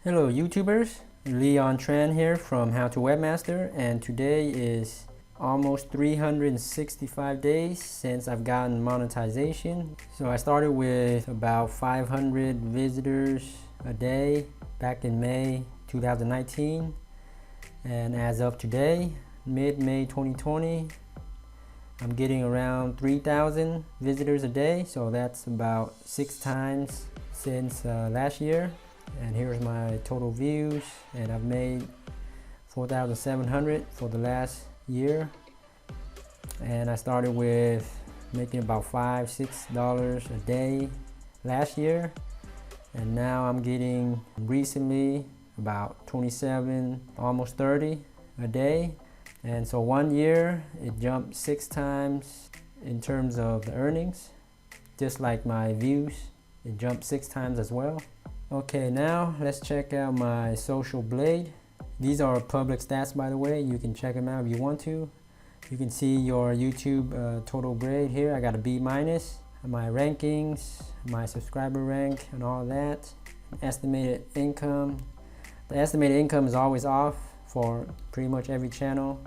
Hello YouTubers, Leon Tran here from How to Webmaster, and today is almost 365 days since I've gotten monetization. So I started with about 500 visitors a day back in May 2019, and as of today, mid-May 2020, I'm getting around 3,000 visitors a day, so that's about 6 times since last year. And here's my total views, and I've made 4,700 for the last year. And I started with making about $5-6 a day last year, and now I'm getting recently about 27, almost 30 a day. And so 1 year it jumped 6 times in terms of the earnings, just like my views, it jumped 6 times as well. Okay, now let's check out my SocialBlade. These are public stats, by the way. You can check them out if you want to. You can see your YouTube total grade here. I got a B-, my rankings, my subscriber rank, and all that. Estimated income. The estimated income is always off for pretty much every channel,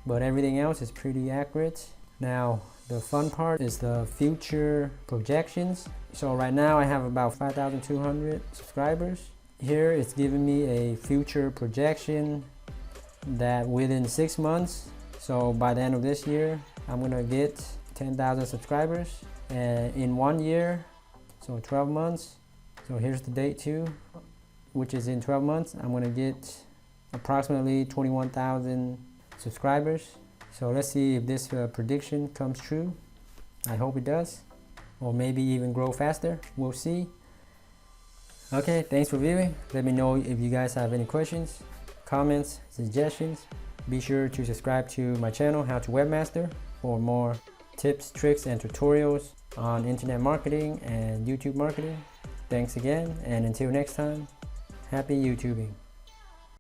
but everything else is pretty accurate. Now, the fun part is the future projections. So right now I have about 5,200 subscribers. Here it's giving me a future projection that within 6 months, so by the end of this year, I'm gonna get 10,000 subscribers. And in 1 year, so 12 months, so here's the date too, which is in 12 months, I'm gonna get approximately 21,000 subscribers. So let's see if this prediction comes true. I hope it does, or maybe even grow faster. We'll see. Okay, thanks for viewing. Let me know if you guys have any questions, comments, suggestions. Be sure to subscribe to my channel, How to Webmaster, for more tips, tricks, and tutorials on internet marketing and YouTube marketing. Thanks again, and until next time, happy YouTubing.